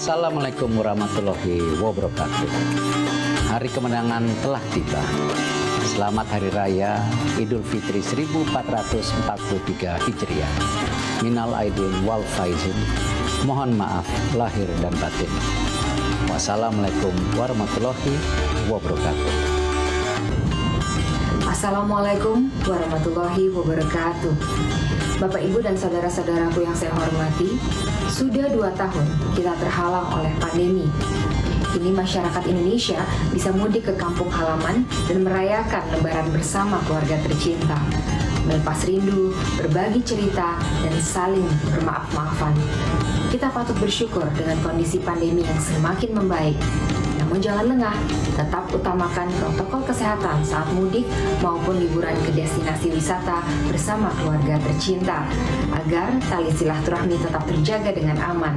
Assalamualaikum warahmatullahi wabarakatuh. Hari kemenangan telah tiba. Selamat Hari Raya Idul Fitri 1443 Hijriah. Minal aidin wal faizin. Mohon maaf lahir dan batin. Wassalamualaikum warahmatullahi wabarakatuh. Assalamualaikum warahmatullahi wabarakatuh. Bapak, Ibu, dan saudara-saudaraku yang saya hormati, sudah 2 tahun kita terhalang oleh pandemi. Kini masyarakat Indonesia bisa mudik ke kampung halaman dan merayakan Lebaran bersama keluarga tercinta, melepas rindu, berbagi cerita, dan saling bermaaf-maafan. Kita patut bersyukur dengan kondisi pandemi yang semakin membaik. Namun jangan lengah, tetap utamakan protokol kesehatan saat mudik maupun liburan ke destinasi wisata bersama keluarga tercinta, agar tali silaturahmi tetap terjaga dengan aman.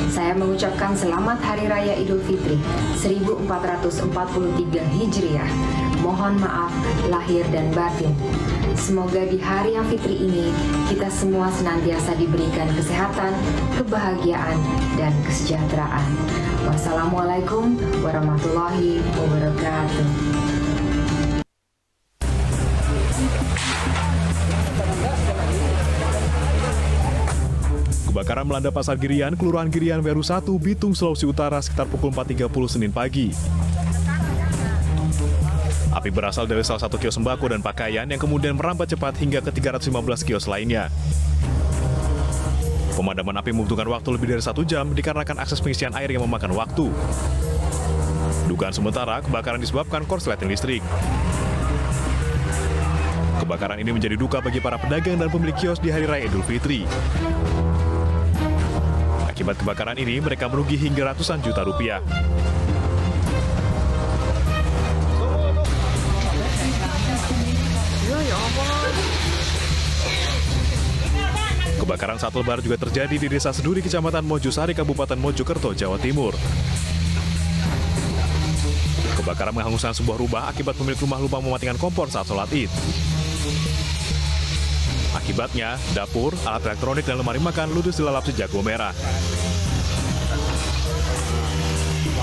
Saya mengucapkan selamat Hari Raya Idul Fitri 1443 Hijriah. Mohon maaf lahir dan batin. Semoga di hari yang fitri ini kita semua senantiasa diberikan kesehatan, kebahagiaan, dan kesejahteraan. Wassalamualaikum warahmatullahi wabarakatuh. Kebakaran melanda Pasar Girian, Kelurahan Girian, Weru 1, Bitung, Sulawesi Utara sekitar pukul 4.30 Senin pagi. Api berasal dari salah satu kios sembako dan pakaian yang kemudian merambat cepat hingga ke 315 kios lainnya. Pemadaman api membutuhkan waktu lebih dari 1 jam dikarenakan akses pengisian air yang memakan waktu. Dugaan sementara, kebakaran disebabkan korsleting listrik. Kebakaran ini menjadi duka bagi para pedagang dan pemilik kios di Hari Raya Idul Fitri. Akibat kebakaran ini, mereka merugi hingga ratusan juta rupiah. Kebakaran saat Lebaran juga terjadi di Desa Seduri, Kecamatan Mojosari, Kabupaten Mojokerto, Jawa Timur. Kebakaran menghanguskan sebuah rumah akibat pemilik rumah lupa mematikan kompor saat sholat Id. Akibatnya, dapur, alat elektronik, dan lemari makan ludes dilalap sejago merah.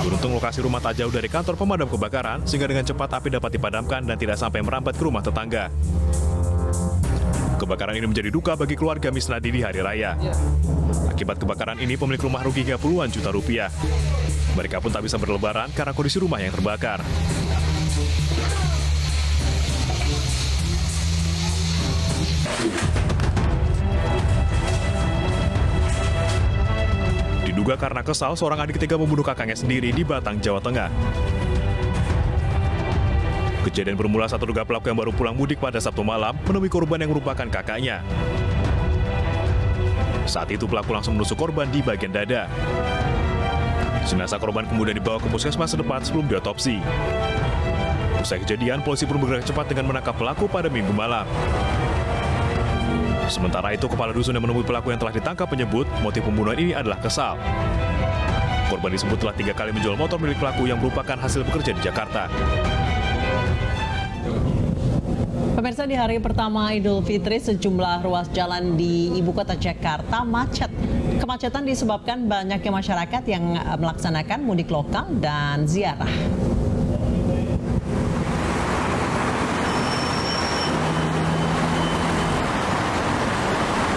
Beruntung lokasi rumah tak jauh dari kantor pemadam kebakaran, sehingga dengan cepat api dapat dipadamkan dan tidak sampai merambat ke rumah tetangga. Kebakaran ini menjadi duka bagi keluarga Misnadi di Hari Raya. Akibat kebakaran ini, pemilik rumah rugi hingga puluhan juta rupiah. Mereka pun tak bisa berlebaran karena kondisi rumah yang terbakar. Diduga karena kesal, seorang adik tega membunuh kakaknya sendiri di Batang, Jawa Tengah. Kejadian bermula saat terduga pelaku yang baru pulang mudik pada Sabtu malam menemui korban yang merupakan kakaknya. Saat itu pelaku langsung menusuk korban di bagian dada. Jenazah korban kemudian dibawa ke puskesmas setempat sebelum diotopsi. Usai kejadian, polisi pun bergerak cepat dengan menangkap pelaku pada Minggu malam. Sementara itu, kepala dusun yang menemui pelaku yang telah ditangkap menyebut motif pembunuhan ini adalah kesal. Korban disebut telah 3 kali menjual motor milik pelaku yang merupakan hasil bekerja di Jakarta. Pemirsa, di hari pertama Idul Fitri, sejumlah ruas jalan di ibu kota Jakarta macet. Kemacetan disebabkan banyaknya masyarakat yang melaksanakan mudik lokal dan ziarah.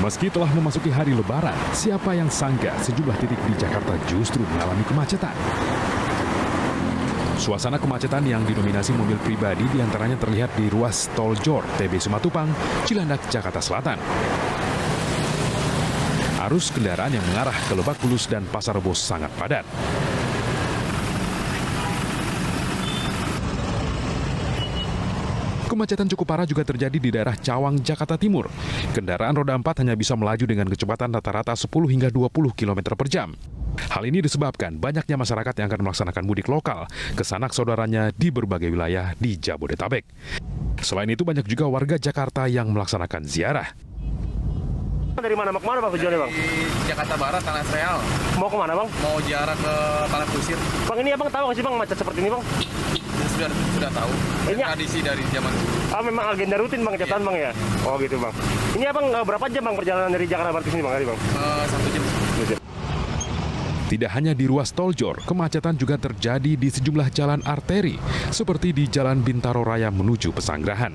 Meski telah memasuki hari Lebaran, siapa yang sangka sejumlah titik di Jakarta justru mengalami kemacetan. Suasana kemacetan yang didominasi mobil pribadi diantaranya terlihat di ruas Tol Jor, TB Simatupang, Cilandak, Jakarta Selatan. Arus kendaraan yang mengarah ke Lebak Bulus dan Pasar Rebo sangat padat. Kemacetan cukup parah juga terjadi di daerah Cawang, Jakarta Timur. Kendaraan roda 4 hanya bisa melaju dengan kecepatan rata-rata 10 hingga 20 km per jam. Hal ini disebabkan banyaknya masyarakat yang akan melaksanakan mudik lokal ke sanak saudaranya di berbagai wilayah di Jabodetabek. Selain itu, banyak juga warga Jakarta yang melaksanakan ziarah. Dari mana, kemana Bang tujuannya Bang? Jakarta Barat, Tanah Real. Mau kemana Bang? Mau ziarah ke Tanah Kusir. Bang, ini Abang tahu nggak sih Bang macet seperti ini Bang? Sudah tahu. Ini tradisi dari zaman. Memang agenda rutin Bang cetan Bang ya? Oh gitu Bang. Ini Abang berapa jam Bang perjalanan dari Jakarta Barat ke sini Bang? 1 jam. Tidak hanya di ruas tol Jor, kemacetan juga terjadi di sejumlah jalan arteri, seperti di Jalan Bintaro Raya menuju Pesanggerahan.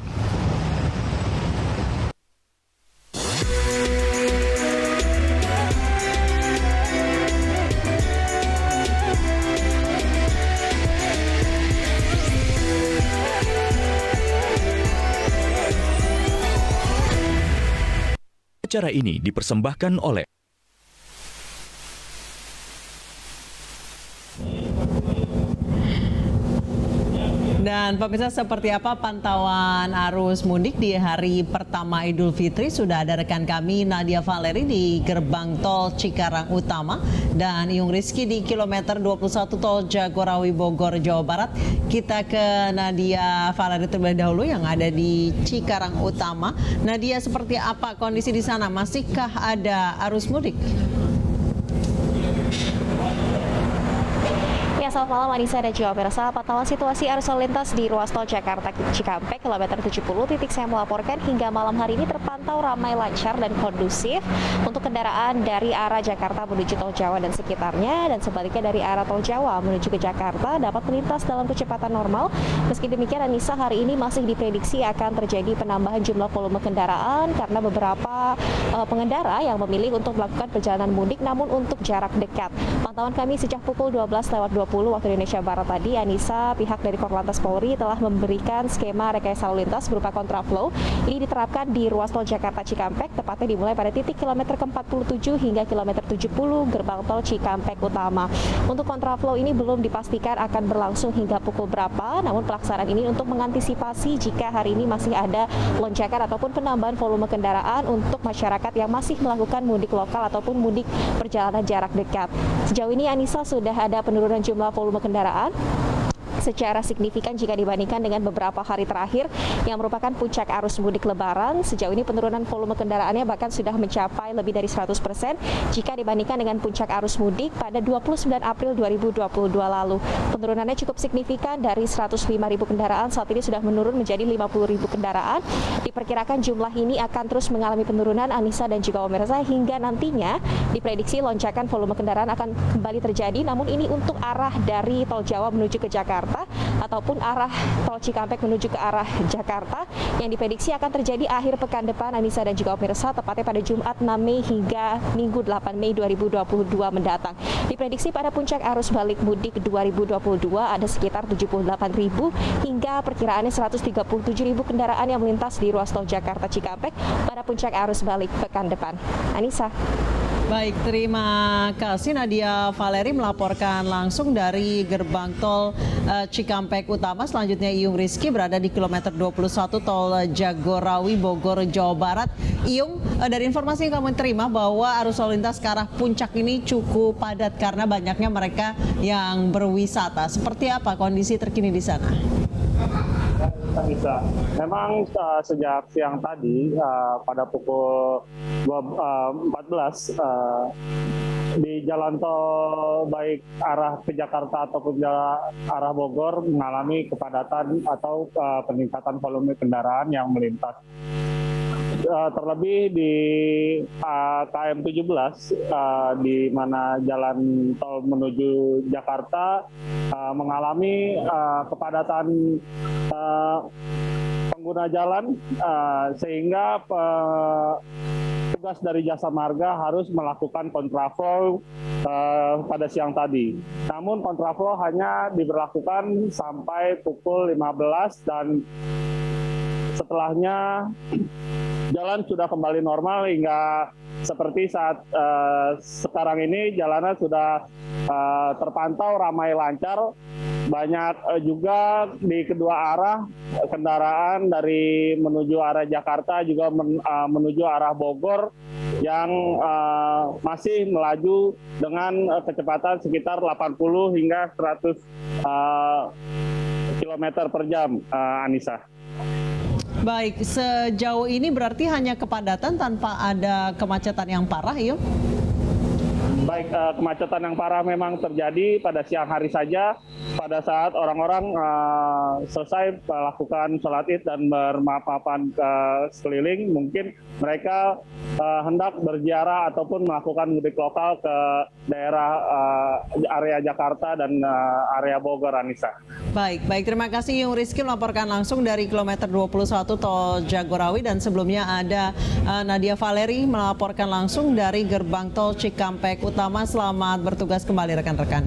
Acara ini dipersembahkan oleh Dan pemirsa, seperti apa pantauan arus mudik di hari pertama Idul Fitri? Sudah ada rekan kami Nadia Valeri di gerbang tol Cikarang Utama dan Iyung Rizky di kilometer 21 tol Jagorawi Bogor, Jawa Barat. Kita ke Nadia Valeri terlebih dahulu yang ada di Cikarang Utama. Nadia, seperti apa kondisi di sana? Masihkah ada arus mudik? Ya, selamat malam Anissa dan juga pemirsa. Pantauan situasi arus lalu lintas di ruas tol Jakarta Cikampek kilometer 70 titik saya melaporkan hingga malam hari ini terpantau ramai, lancar dan kondusif untuk kendaraan dari arah Jakarta menuju tol Jawa dan sekitarnya, dan sebaliknya dari arah tol Jawa menuju ke Jakarta dapat melintas dalam kecepatan normal. Meski demikian Anissa, hari ini masih diprediksi akan terjadi penambahan jumlah volume kendaraan karena beberapa pengendara yang memilih untuk melakukan perjalanan mudik namun untuk jarak dekat. Pantauan kami sejak pukul 12:20 waktu Indonesia Barat tadi, Anissa, pihak dari Korlantas Polri telah memberikan skema rekayasa lalu lintas berupa kontraflow. Ini diterapkan di ruas tol Jakarta Cikampek, tepatnya dimulai pada titik kilometer ke-47 hingga kilometer 70 gerbang tol Cikampek Utama. Untuk kontraflow ini belum dipastikan akan berlangsung hingga pukul berapa, namun pelaksanaan ini untuk mengantisipasi jika hari ini masih ada lonjakan ataupun penambahan volume kendaraan untuk masyarakat yang masih melakukan mudik lokal ataupun mudik perjalanan jarak dekat. Sejauh ini Anissa, sudah ada penurunan jumlah volume kendaraan secara signifikan jika dibandingkan dengan beberapa hari terakhir yang merupakan puncak arus mudik Lebaran. Sejauh ini penurunan volume kendaraannya bahkan sudah mencapai lebih dari 100% jika dibandingkan dengan puncak arus mudik pada 29 April 2022 lalu. Penurunannya cukup signifikan, dari 105.000 kendaraan saat ini sudah menurun menjadi 50.000 kendaraan. Diperkirakan jumlah ini akan terus mengalami penurunan Anissa dan juga pemirsa hingga nantinya diprediksi lonjakan volume kendaraan akan kembali terjadi, namun ini untuk arah dari tol Jawa menuju ke Jakarta ataupun arah tol Cikampek menuju ke arah Jakarta yang diprediksi akan terjadi akhir pekan depan Anissa dan juga pemirsa, tepatnya pada Jumat 6 Mei hingga Minggu 8 Mei 2022 mendatang. Diprediksi pada puncak arus balik mudik 2022 ada sekitar 78.000 hingga perkiraannya 137.000 kendaraan yang melintas di ruas tol Jakarta Cikampek pada puncak arus balik pekan depan. Anissa. Baik, terima kasih Nadia Valeri melaporkan langsung dari gerbang tol Cikampek Utama. Selanjutnya Iyung Rizky berada di kilometer 21 tol Jagorawi Bogor, Jawa Barat. Iyung, dari informasi yang kamu terima bahwa arus lalu lintas ke arah puncak ini cukup padat karena banyaknya mereka yang berwisata. Seperti apa kondisi terkini di sana? Bisa. Memang sejak siang tadi pada pukul 14 di jalan tol baik arah ke Jakarta ataupun arah Bogor mengalami kepadatan atau peningkatan volume kendaraan yang melintas. Terlebih di KM 17 di mana jalan tol menuju Jakarta mengalami kepadatan pengguna jalan sehingga petugas dari Jasa Marga harus melakukan kontraflow pada siang tadi. Namun kontraflow hanya diberlakukan sampai pukul 15 dan setelahnya jalan sudah kembali normal hingga seperti saat sekarang ini jalanan sudah terpantau ramai lancar. Banyak juga di kedua arah kendaraan dari menuju arah Jakarta juga menuju arah Bogor yang masih melaju dengan kecepatan sekitar 80 hingga 100 km per jam, Anissa. Baik, sejauh ini berarti hanya kepadatan tanpa ada kemacetan yang parah, Iyung? Baik, kemacetan yang parah memang terjadi pada siang hari saja, pada saat orang-orang selesai melakukan sholat id dan bermaaf-maafan ke sekeliling, mungkin mereka hendak berziarah ataupun melakukan mudik lokal ke daerah area Jakarta dan area Bogor, Anissa. Baik, terima kasih Yung Rizky melaporkan langsung dari kilometer 21 Tol Jagorawi, dan sebelumnya ada Nadia Valeri melaporkan langsung dari gerbang Tol Cikampek Utama. Selamat bertugas kembali rekan-rekan.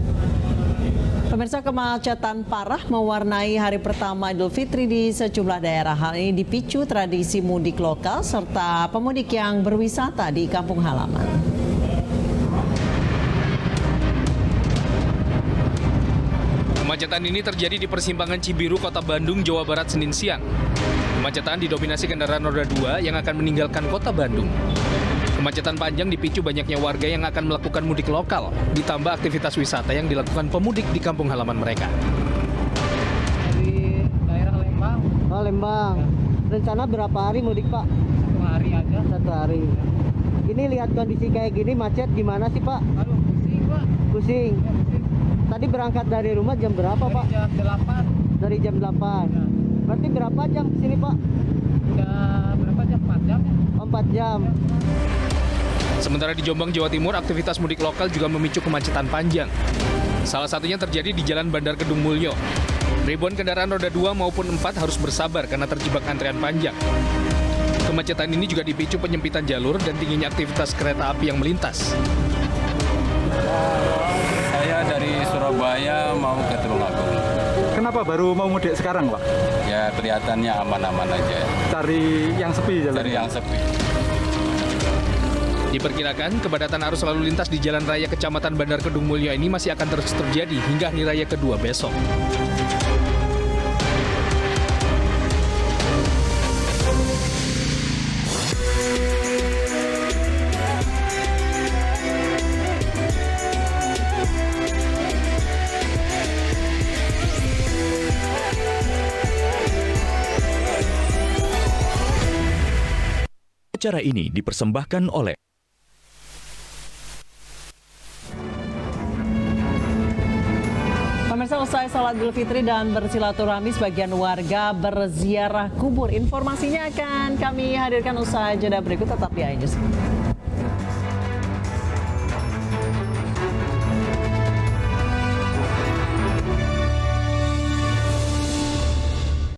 Pemirsa, kemacetan parah mewarnai hari pertama Idul Fitri di sejumlah daerah. Hal ini dipicu tradisi mudik lokal serta pemudik yang berwisata di kampung halaman. Kemacetan ini terjadi di persimpangan Cibiru, Kota Bandung, Jawa Barat, Senin siang. Kemacetan didominasi kendaraan roda 2 yang akan meninggalkan Kota Bandung. Kemacetan panjang dipicu banyaknya warga yang akan melakukan mudik lokal, ditambah aktivitas wisata yang dilakukan pemudik di kampung halaman mereka. Dari daerah Lembang. Oh, Lembang. Rencana berapa hari mudik, Pak? 1 hari aja. 1 hari. Ini lihat kondisi kayak gini, macet gimana sih, Pak? Aduh, pusing, Pak. Pusing. Ya, pusing. Tadi berangkat dari rumah jam berapa, Pak? Jam 8. Dari jam 8. Ya. Berarti berapa jam ke sini, Pak? Udah berapa jam? 4 jam ya? 4 jam. Sementara di Jombang, Jawa Timur, aktivitas mudik lokal juga memicu kemacetan panjang. Salah satunya terjadi di Jalan Bandar Kedung Mulyo. Ribuan kendaraan roda 2 maupun 4 harus bersabar karena terjebak antrean panjang. Kemacetan ini juga dipicu penyempitan jalur dan tingginya aktivitas kereta api yang melintas. Saya dari Surabaya mau ke Tulungagung. Kenapa baru mau mudik sekarang, Pak? Ya kelihatannya aman-aman aja. Cari yang sepi jalan. Cari yang sepi. Diperkirakan kepadatan arus lalu lintas di Jalan Raya Kecamatan Bandar Kedung Mulyo ini masih akan terus terjadi hingga hari raya kedua besok. Acara ini dipersembahkan oleh Pemirsa, usai salat Idul Fitri dan bersilaturahmi, sebagian warga berziarah kubur. Informasinya akan kami hadirkan usai jeda berikut, tetap di iNews.